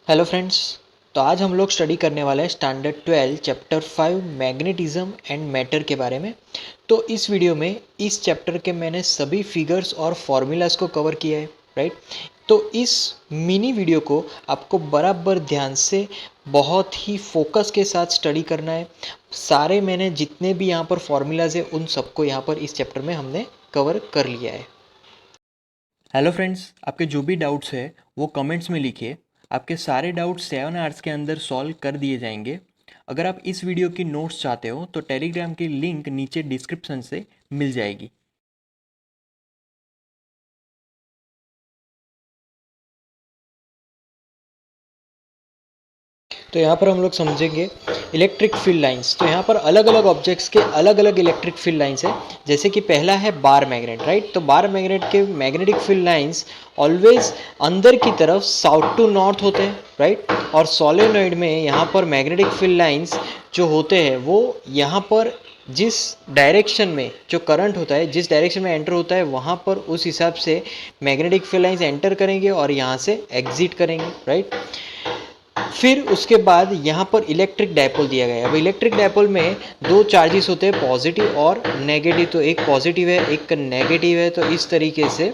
Hello friends. तो आज हम लोग स्टडी करने वाले हैं standard 12 chapter 5 magnetism and matter के बारे में। तो इस वीडियो में इस चैप्टर के मैंने सभी फिगर्स और फॉर्मूलाज को कवर किया है, राइट। तो इस मिनी वीडियो को आपको बराबर ध्यान से बहुत ही फोकस के साथ स्टडी करना है। सारे मैंने जितने भी यहाँ पर फॉर्मूलाज है उन सबको यहाँ पर इस चैप्टर में हमने कवर कर लिया है। हेलो फ्रेंड्स, आपके जो भी डाउट्स है वो कमेंट्स में लिखिए। आपके सारे डाउट्स 7 आवर्स के अंदर सॉल्व कर दिए जाएंगे। अगर आप इस वीडियो की नोट्स चाहते हो तो टेलीग्राम की लिंक नीचे डिस्क्रिप्शन से मिल जाएगी। तो यहाँ पर हम लोग समझेंगे इलेक्ट्रिक फील्ड लाइंस। तो यहाँ पर अलग अलग ऑब्जेक्ट्स के अलग अलग इलेक्ट्रिक फील्ड लाइंस है। जैसे कि पहला है बार मैग्नेट, राइट। तो बार मैग्नेट के मैग्नेटिक फील्ड लाइंस ऑलवेज अंदर की तरफ साउथ टू नॉर्थ होते हैं, राइट। और सोलेनॉइड में यहाँ पर मैग्नेटिक फील्ड लाइंस जो होते हैं वो यहाँ पर जिस डायरेक्शन में जो करंट होता है, जिस डायरेक्शन में एंटर होता है वहाँ पर उस हिसाब से मैग्नेटिक फील्ड लाइंस एंटर करेंगे और यहाँ से एग्जिट करेंगे, राइट। फिर उसके बाद यहाँ पर इलेक्ट्रिक डायपोल दिया गया है। अब इलेक्ट्रिक डायपोल में दो चार्जेस होते हैं, पॉजिटिव और नेगेटिव। तो एक पॉजिटिव है, एक नेगेटिव है। तो इस तरीके से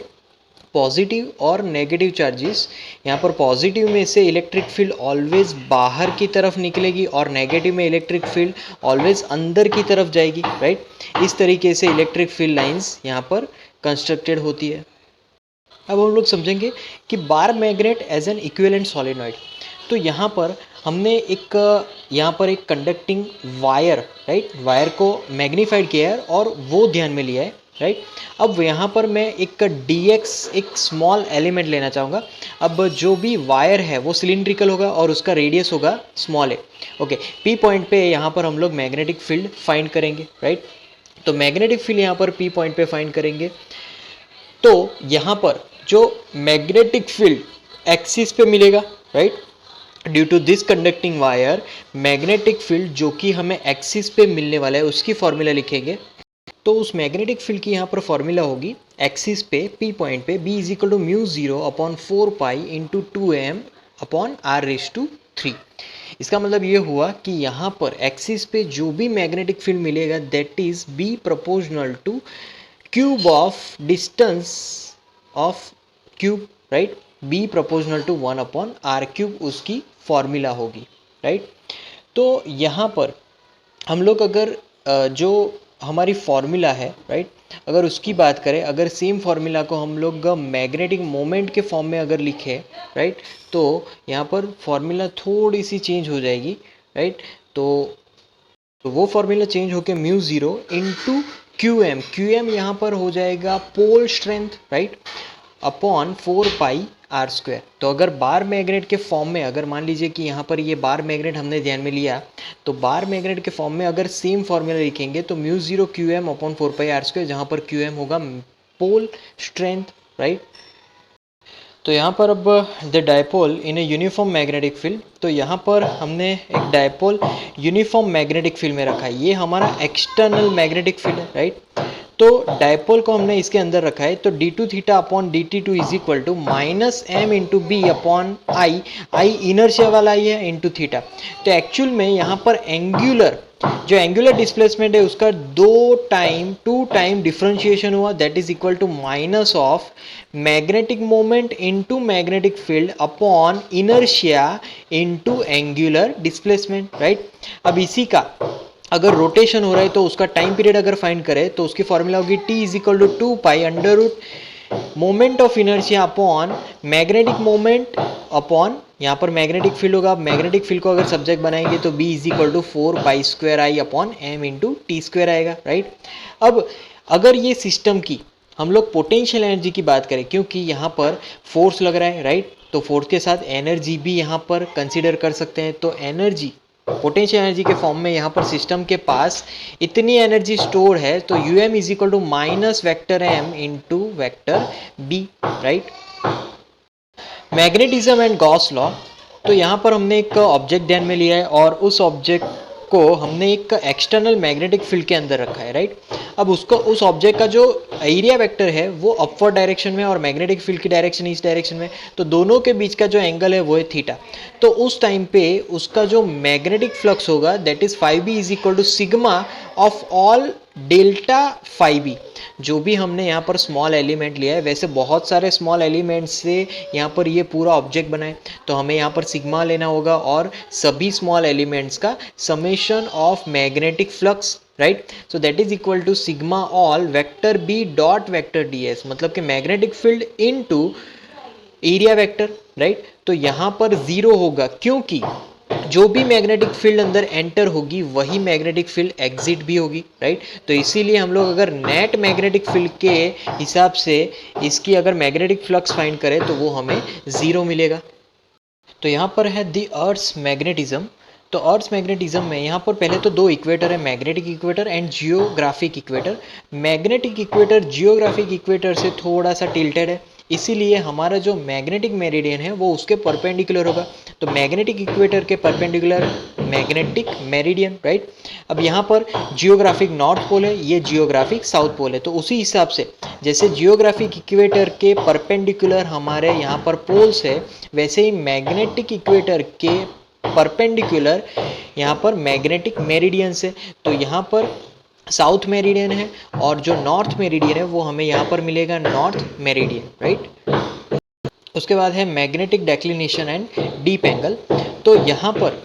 पॉजिटिव और नेगेटिव चार्जेस, यहाँ पर पॉजिटिव में से इलेक्ट्रिक फील्ड ऑलवेज बाहर की तरफ निकलेगी और नेगेटिव में इलेक्ट्रिक फील्ड ऑलवेज अंदर की तरफ जाएगी, राइट। इस तरीके से इलेक्ट्रिक फील्ड लाइंस यहाँ पर कंस्ट्रक्टेड होती है। अब हम लोग समझेंगे कि bar magnet as an equivalent solenoid. तो यहाँ पर हमने एक कंडक्टिंग वायर, राइट, वायर को मैग्नीफाइड किया है और वो ध्यान में लिया है, राइट। अब यहाँ पर मैं एक dx एक स्मॉल एलिमेंट लेना चाहूँगा। अब जो भी वायर है वो सिलिंड्रिकल होगा और उसका रेडियस होगा स्मॉल है, ओके। पी पॉइंट पे यहाँ पर हम लोग मैग्नेटिक फील्ड फाइंड करेंगे, राइट। तो मैग्नेटिक फील्ड यहाँ पर पी पॉइंट पे फाइंड करेंगे। तो यहाँ पर जो मैग्नेटिक फील्ड एक्सिस पे मिलेगा, right. Due to this conducting wire magnetic field जो कि हमें एक्सिस पे मिलने वाला है उसकी फॉर्मूला लिखेंगे। तो उस मैग्नेटिक फील्ड की यहाँ पर फॉर्मूला होगी एक्सिस पे पी पॉइंट पे B is equal to mu 0 upon 4 pi into 2m upon r⁻3। इसका मतलब ये हुआ कि यहाँ पर एक्सिस पे जो भी मैग्नेटिक फील्ड मिलेगा that is B proportional to cube of distance of cube, right. B proportional to 1 upon r³ उसकी फॉर्मूला होगी, राइट। तो यहाँ पर हम लोग अगर जो हमारी फॉर्मूला है, राइट, अगर उसकी बात करें, अगर सेम फॉर्मूला को हम लोग मैग्नेटिक मोमेंट के फॉर्म में अगर लिखें, राइट, तो यहाँ पर फॉर्मूला थोड़ी सी चेंज हो जाएगी, राइट। तो वो फॉर्मूला चेंज होकर म्यू 0 इंटू क्यू एम यहाँ पर हो जाएगा पोल स्ट्रेंथ, राइट, अपॉन 4 पाई r²। तो अगर बार मैग्नेट के फॉर्म में, अगर मान लीजिए कि यहाँ पर ये बार मैग्नेट हमने ध्यान में लिया, तो बार मैग्नेट के फॉर्म में अगर सेम फॉर्मूला लिखेंगे तो म्यू 0 क्यू एम अपॉन 4 पाई r², जहाँ पर क्यू एम होगा पोल स्ट्रेंथ, राइट। तो यहाँ पर अब the dipole in a uniform magnetic field. तो यहाँ पर हमने एक डायपोल यूनिफॉर्म मैग्नेटिक फील्ड में रखा है। ये हमारा एक्सटर्नल मैग्नेटिक फील्ड है, राइट। तो डायपोल को हमने इसके अंदर रखा है। तो d2 theta upon dt2 is equal to minus m into B upon I inertia वाला ही है इंटू थीटा। तो एक्चुअल में यहाँ पर एंगुलर डिस्प्लेसमेंट है उसका टू टाइम डिफरेंशिएशन हुआ, that is equal to minus of magnetic moment into magnetic field upon inertia into angular displacement, right. अब इसी का अगर रोटेशन हो रहा है तो उसका टाइम पीरियड अगर फाइंड करें तो उसकी फॉर्मूला होगी t is equal to 2 pi under root moment of inertia upon magnetic moment upon यहाँ पर मैग्नेटिक फील्ड होगा। मैग्नेटिक फील्ड को अगर सब्जेक्ट बनाएंगे तो b is equal to 4 pi square I upon m into T square आएगा, right. अब अगर ये सिस्टम की हम लोग पोटेंशियल एनर्जी की बात करें, क्योंकि यहाँ पर फोर्स लग रहा है, राइट, तो फोर्स के साथ एनर्जी भी यहाँ पर कंसिडर कर सकते हैं। तो एनर्जी पोटेंशियल एनर्जी के फॉर्म में यहाँ पर सिस्टम के पास इतनी एनर्जी स्टोर है, तो U M is equal to minus vector M into vector B, right. Magnetism and Gauss law. तो यहाँ पर हमने एक ऑब्जेक्ट ध्यान में लिया है और उस ऑब्जेक्ट को हमने एक एक्सटर्नल मैग्नेटिक फील्ड के अंदर रखा है, राइट। अब उसको उस ऑब्जेक्ट का जो एरिया वेक्टर है वो अपवर्ड डायरेक्शन में और मैग्नेटिक फील्ड की डायरेक्शन इस डायरेक्शन में, तो दोनों के बीच का जो एंगल है वो है थीटा। तो उस टाइम पे उसका जो मैग्नेटिक फ्लक्स होगा that is phi B is equal to sigma of all delta phi B. जो भी हमने यहाँ पर स्मॉल एलिमेंट लिया है, वैसे बहुत सारे स्मॉल एलिमेंट्स से यहाँ पर ये पूरा ऑब्जेक्ट बना है, तो हमें यहाँ पर सिग्मा लेना होगा और सभी स्मॉल एलिमेंट्स का summation of magnetic flux, right. So that is equal to sigma all vector B dot vector D S, मतलब कि magnetic field into area vector, right. तो यहाँ पर जीरो होगा क्योंकि जो भी मैग्नेटिक फील्ड अंदर एंटर होगी वही मैग्नेटिक फील्ड एग्जिट भी होगी, राइट। तो इसीलिए हम लोग अगर नेट मैग्नेटिक फील्ड के हिसाब से इसकी अगर मैग्नेटिक फ्लक्स फाइंड करें तो वो हमें जीरो मिलेगा। तो यहाँ पर है दी अर्थ्स मैग्नेटिज्म। तो अर्थ्स मैग्नेटिज्म में यहाँ पर पहले तो दो इक्वेटर है, magnetic equator and geographic equator. Magnetic equator geographic equator से थोड़ा सा टिल्टेड है, इसीलिए हमारा जो मैग्नेटिक मेरिडियन है वो उसके परपेंडिकुलर होगा। तो मैग्नेटिक इक्वेटर के परपेंडिकुलर मैग्नेटिक मेरिडियन, राइट। अब यहाँ पर जियोग्राफिक नॉर्थ पोल है, ये जियोग्राफिक साउथ पोल है, तो उसी हिसाब से जैसे जियोग्राफिक इक्वेटर के परपेंडिकुलर हमारे यहाँ पर पोल्स है, वैसे ही मैग्नेटिक इक्वेटर के परपेंडिकुलर यहाँ पर मैग्नेटिक मेरिडियंस है। तो यहाँ पर साउथ मेरिडियन है और जो नॉर्थ मेरिडियन है वो हमें यहाँ पर मिलेगा नॉर्थ मेरिडियन, राइट। उसके बाद है magnetic declination and deep angle. तो यहाँ पर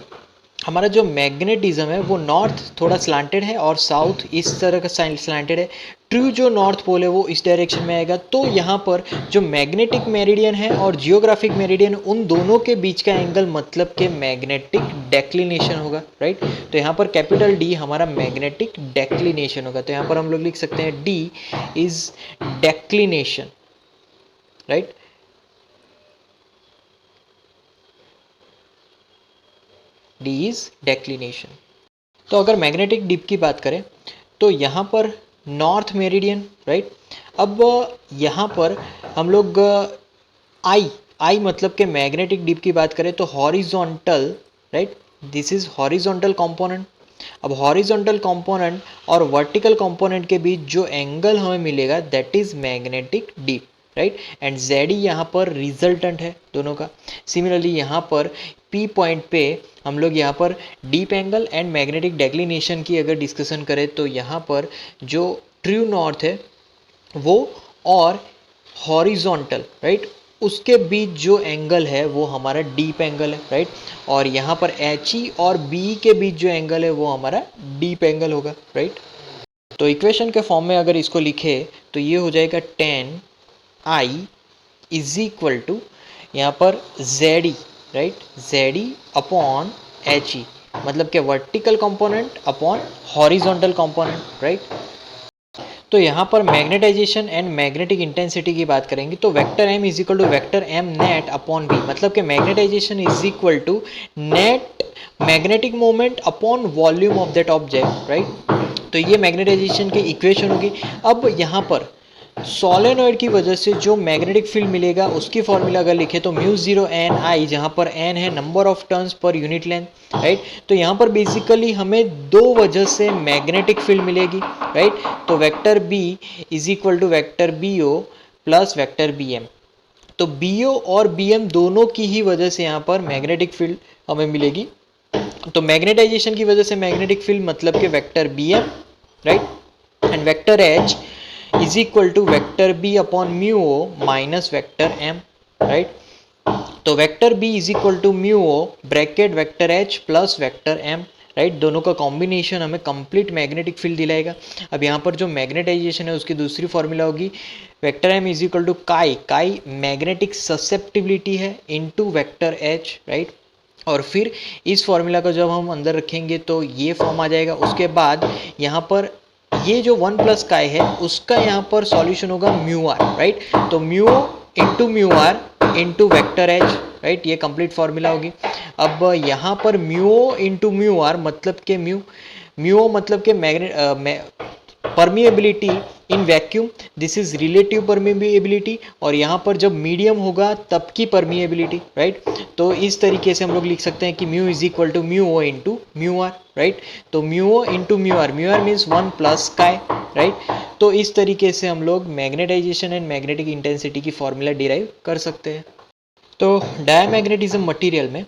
हमारा जो मैग्नेटिज्म है वो नॉर्थ थोड़ा स्लांटेड है और साउथ इस तरह का स्लांटेड है। ट्रू जो नॉर्थ पोल है वो इस डायरेक्शन में आएगा। तो यहाँ पर जो मैग्नेटिक मेरिडियन है और जियोग्राफिक मेरिडियन, उन दोनों के बीच का एंगल मतलब के मैग्नेटिक डेक्लिनेशन होगा, राइट। तो यहाँ पर कैपिटल डी हमारा मैग्नेटिक डेक्लिनेशन होगा। तो यहाँ पर हम लोग लिख सकते हैं D is declination, right. D is declination. तो अगर मैग्नेटिक डिप की बात करें तो यहाँ पर नॉर्थ मेरिडियन, राइट। अब यहाँ पर हम लोग आई मतलब के मैग्नेटिक डिप की बात करें तो horizontal, right, this is horizontal component. अब हॉरिजॉन्टल कंपोनेंट और वर्टिकल कंपोनेंट के बीच जो एंगल हमें मिलेगा that is magnetic dip, right. And Z यहाँ पर रिजल्टेंट है दोनों का। सिमिलरली यहाँ पर पी पॉइंट पे हम लोग यहाँ पर deep angle and magnetic declination की अगर डिस्कशन करें तो यहाँ पर जो ट्रू नॉर्थ है वो और हॉरिजॉन्टल, राइट, उसके बीच जो एंगल है वो हमारा डीप एंगल है, राइट। और यहाँ पर एच ई और बी के बीच जो एंगल है वो हमारा डीप एंगल होगा, राइट। तो इक्वेशन के फॉर्म में अगर इसको लिखे तो ये हो जाएगा tan I is equal to यहाँ पर Z E, right, Z E upon H E, मतलब कि vertical component upon horizontal component, right. तो यहाँ पर मैग्नेटाइजेशन एंड मैग्नेटिक इंटेंसिटी की बात करेंगे तो vector M is equal to vector M net upon B, मतलब कि magnetization is equal to net magnetic moment upon volume of that object, right. तो ये मैग्नेटाइजेशन की इक्वेशन होगी। अब यहाँ पर सोलेनॉइड की वजह से जो मैग्नेटिक फील्ड मिलेगा उसकी फॉर्मूला अगर लिखे तो म्यू जीरो एन आई, जहाँ पर एन है number of turns per unit length, right. तो यहाँ पर बेसिकली हमें दो वजह से मैग्नेटिक फील्ड मिलेगी, राइट। तो vector B is equal to vector B O plus vector B M. तो बी ओ और बी एम दोनों की ही वजह से यहाँ पर मैग्नेटिक फील्ड हमें मिलेगी। तो मैग्नेटाइजेशन की वजह से मैग्नेटिक फील्ड मतलब कि vector B M, right, and vector H is equal to vector B upon mu o minus vector M, right. तो vector B is equal to mu o bracket vector H plus vector M, right. दोनों का combination हमें complete magnetic field दिलाएगा। अब यहाँ पर जो magnetisation है उसकी दूसरी फॉर्मूला होगी vector M is equal to chi, chi magnetic susceptibility है इनटू वेक्टर एच, राइट। और फिर इस फॉर्मूला को जब हम अंदर रखेंगे तो ये फॉर्म आ जाएगा। उसके बाद यहाँ पर ये जो 1 प्लस काई है उसका यहाँ पर सॉल्यूशन होगा म्यू आर, राइट। तो mu into mu R into vector H, right, ये कंप्लीट फॉर्मूला होगी। अब यहाँ पर म्यू इंटू म्यू आर मतलब के म्यू मतलब के permeability in vacuum, this is relative permeability, और यहाँ पर जब मीडियम होगा तब की परमिएबिलिटी, राइट। तो इस तरीके से हम लोग लिख सकते हैं कि mu is equal to mu o into mu are, right. तो mu o into mu r means 1 plus chi, right. तो इस तरीके से हम लोग मैग्नेटाइजेशन एंड मैग्नेटिक इंटेंसिटी की फॉर्मूला डिराइव कर सकते हैं। तो डायमैग्नेटिज्म मटेरियल में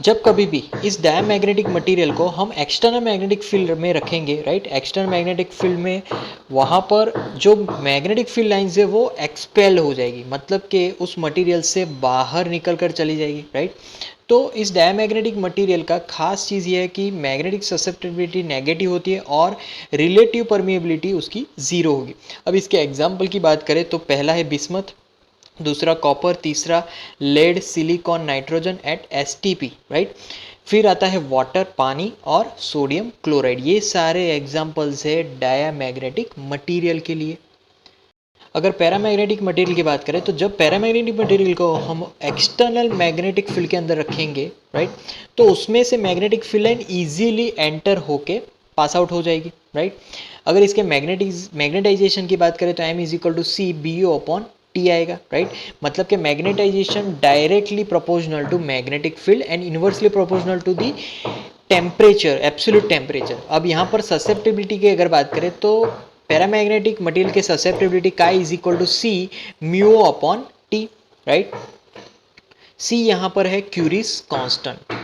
जब कभी भी इस डायमैग्नेटिक मटेरियल को हम एक्सटर्नल मैग्नेटिक फील्ड में रखेंगे, राइट, एक्सटर्नल मैग्नेटिक फील्ड में वहाँ पर जो मैग्नेटिक फील्ड लाइंस है वो एक्सपेल हो जाएगी, मतलब कि उस मटेरियल से बाहर निकल कर चली जाएगी, राइट। तो इस डायमैग्नेटिक मटेरियल का खास चीज़ ये है कि मैग्नेटिक ससेप्टिबिलिटी नेगेटिव होती है और रिलेटिव परमिएबिलिटी उसकी ज़ीरो होगी। अब इसके एग्जाम्पल की बात करें तो पहला है बिस्मथ, दूसरा कॉपर, तीसरा lead, silicon, nitrogen at STP, right. फिर आता है वाटर, पानी और सोडियम क्लोराइड। ये सारे एग्जाम्पल्स है डायमैग्नेटिक मटेरियल के लिए। अगर पैरामैग्नेटिक मटेरियल की बात करें तो जब पैरामैग्नेटिक मटेरियल को हम एक्सटर्नल मैग्नेटिक फील्ड के अंदर रखेंगे, राइट, तो उसमें से magnetic field line easily enter होके पास आउट हो जाएगी, राइट। अगर इसके मैग्नेटाइजेशन की बात करें तो M is equal to C B O upon T आएगा, राइट। मतलब कि magnetization directly proportional to magnetic field and inversely proportional to the temperature, absolute temperature. अब यहाँ पर ससेप्टिबिलिटी की अगर बात करें तो पैरामैग्नेटिक मटेरियल के susceptibility chi is equal to C mu upon T, right. C यहाँ पर है क्यूरीज कांस्टेंट।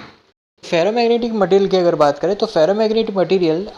फेरोमैग्नेटिक मटेरियल की अगर बात करें तो फेरोमैग्नेटिक मटेरियल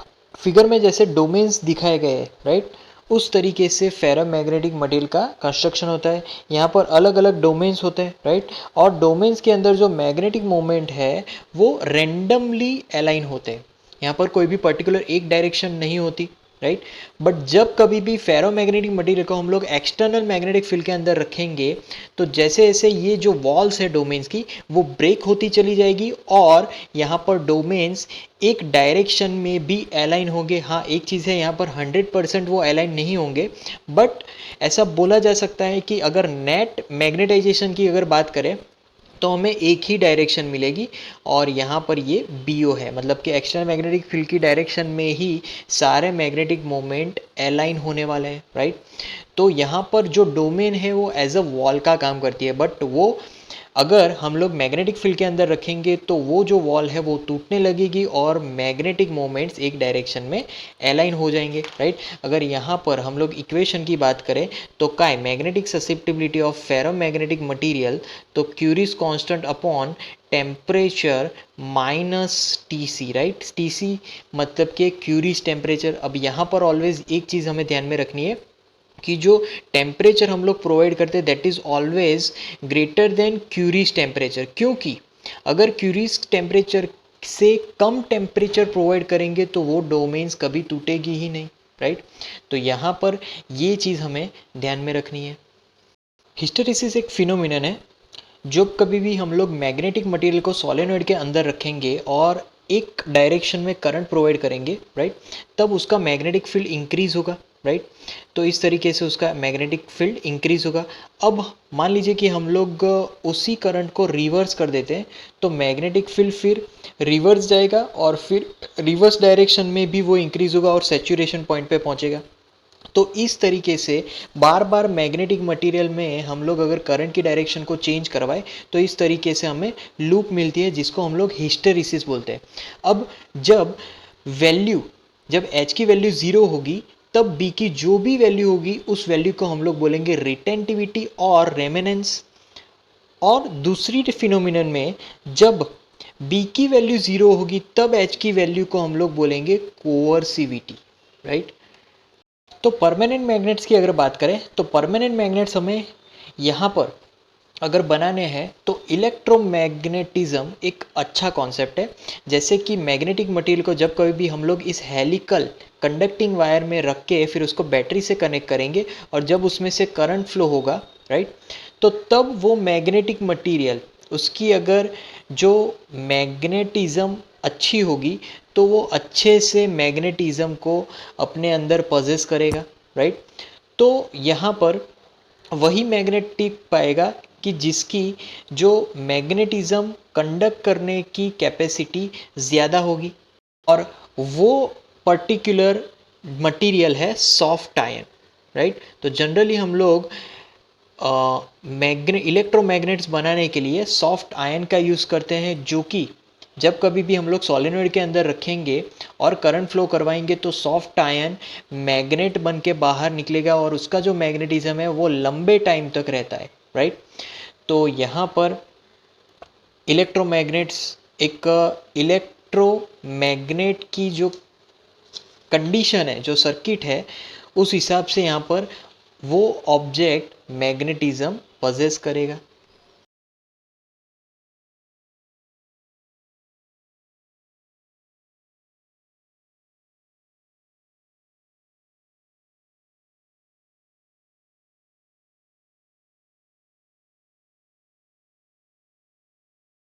फिगर में जैसे डोमेन्स दिखाए गए हैं, राइट, उस तरीके से फेरोमैग्नेटिक मटेरियल का कंस्ट्रक्शन होता है। यहाँ पर अलग अलग डोमेन्स होते हैं, राइट, और डोमेन्स के अंदर जो मैग्नेटिक मोमेंट है वो रेंडमली अलाइन होते हैं। यहाँ पर कोई भी पर्टिकुलर एक डायरेक्शन नहीं होती, राइट। बट जब कभी भी फेरोमैग्नेटिक मटेरियल को हम लोग एक्सटर्नल मैग्नेटिक फील्ड के अंदर रखेंगे तो जैसे जैसे ये जो वॉल्स है डोमेन्स की वो ब्रेक होती चली जाएगी और यहाँ पर डोमेन्स एक डायरेक्शन में भी अलाइन होंगे। हाँ, एक चीज़ है, यहाँ पर 100% वो अलाइन नहीं होंगे, बट ऐसा बोला जा सकता है कि अगर नेट मैग्नेटाइजेशन की अगर बात करें तो हमें एक ही डायरेक्शन मिलेगी और यहाँ पर ये बी ओ है, मतलब कि एक्सटर्नल मैग्नेटिक फील्ड की डायरेक्शन में ही सारे मैग्नेटिक मोमेंट अलाइन होने वाले हैं, राइट। तो यहाँ पर जो डोमेन है वो एज अ वॉल का काम करती है, बट वो अगर हम लोग मैग्नेटिक फील्ड के अंदर रखेंगे तो वो जो वॉल है वो टूटने लगेगी और मैग्नेटिक मोमेंट्स एक डायरेक्शन में अलाइन हो जाएंगे, राइट। अगर यहाँ पर हम लोग इक्वेशन की बात करें तो chi magnetic susceptibility of ferromagnetic material, तो Curie's constant upon temperature minus T C, right. T C मतलब कि क्यूरीज टेम्परेचर। अब यहाँ पर ऑलवेज एक चीज़ हमें ध्यान में रखनी है कि जो टेम्परेचर हम लोग प्रोवाइड करते हैं that is always greater than curies temperature, क्योंकि अगर क्यूरीज टेम्परेचर से कम टेम्परेचर प्रोवाइड करेंगे तो वो डोमेन्स कभी टूटेगी ही नहीं, राइट। तो यहाँ पर ये चीज़ हमें ध्यान में रखनी है। हिस्टेरिसिस एक फिनोमिनन है। जब कभी भी हम लोग मैग्नेटिक मटेरियल को सोलेनॉइड के अंदर रखेंगे और एक डायरेक्शन में करंट प्रोवाइड करेंगे, राइट, तब उसका मैग्नेटिक फील्ड इंक्रीज होगा, राइट। तो इस तरीके से उसका मैग्नेटिक फील्ड इंक्रीज होगा। अब मान लीजिए कि हम लोग उसी करंट को रिवर्स कर देते हैं तो मैग्नेटिक फील्ड फिर रिवर्स जाएगा और फिर रिवर्स डायरेक्शन में भी वो इंक्रीज होगा और सैचुरेशन पॉइंट पे पहुंचेगा। तो इस तरीके से बार बार मैग्नेटिक मटेरियल में हम लोग अगर करंट की डायरेक्शन को चेंज करवाए तो इस तरीके से हमें लूप मिलती है जिसको हम लोग हिस्टेरिसिस बोलते हैं। अब जब एच की वैल्यू ज़ीरो होगी तब बी की जो भी वैल्यू होगी उस वैल्यू को हम लोग बोलेंगे रिटेंटिविटी और रेमेनेंस। और दूसरी फिनोमिनन में जब बी की वैल्यू ज़ीरो होगी तब एच की वैल्यू को हम लोग बोलेंगे कोअर्सिविटी, राइट। तो परमानेंट मैग्नेट्स की अगर बात करें तो परमानेंट मैग्नेट्स हमें यहाँ पर अगर बनाने हैं तो इलेक्ट्रोमैग्नेटिज्म एक अच्छा कॉन्सेप्ट है। जैसे कि मैग्नेटिक मटेरियल को जब कभी भी हम लोग इस हेलिकल कंडक्टिंग वायर में रख के फिर उसको बैटरी से कनेक्ट करेंगे और जब उसमें से करंट फ्लो होगा, राइट, तो तब वो मैग्नेटिक मटेरियल उसकी अगर जो मैग्नेटिज्म अच्छी होगी तो वो अच्छे से मैग्नेटिज्म को अपने अंदर पजेस करेगा, राइट। तो यहाँ पर वही मैग्नेटिक पाएगा कि जिसकी जो मैग्नेटिज्म कंडक्ट करने की कैपेसिटी ज़्यादा होगी और वो पर्टिकुलर मटेरियल है सॉफ्ट आयन, राइट। तो जनरली हम लोग इलेक्ट्रोमैग्नेट्स बनाने के लिए सॉफ्ट आयन का यूज़ करते हैं जो कि जब कभी भी हम लोग सोलेनॉइड के अंदर रखेंगे और करंट फ्लो करवाएंगे तो सॉफ्ट आयन मैग्नेट बन के बाहर निकलेगा और उसका जो मैग्नेटिज्म है वो लंबे टाइम तक रहता है, राइट। तो यहाँ पर इलेक्ट्रोमैग्नेट्स एक इलेक्ट्रोमैग्नेट की जो कंडीशन है, जो सर्किट है, उस हिसाब से यहाँ पर वो ऑब्जेक्ट मैग्नेटिज्म पजेस करेगा।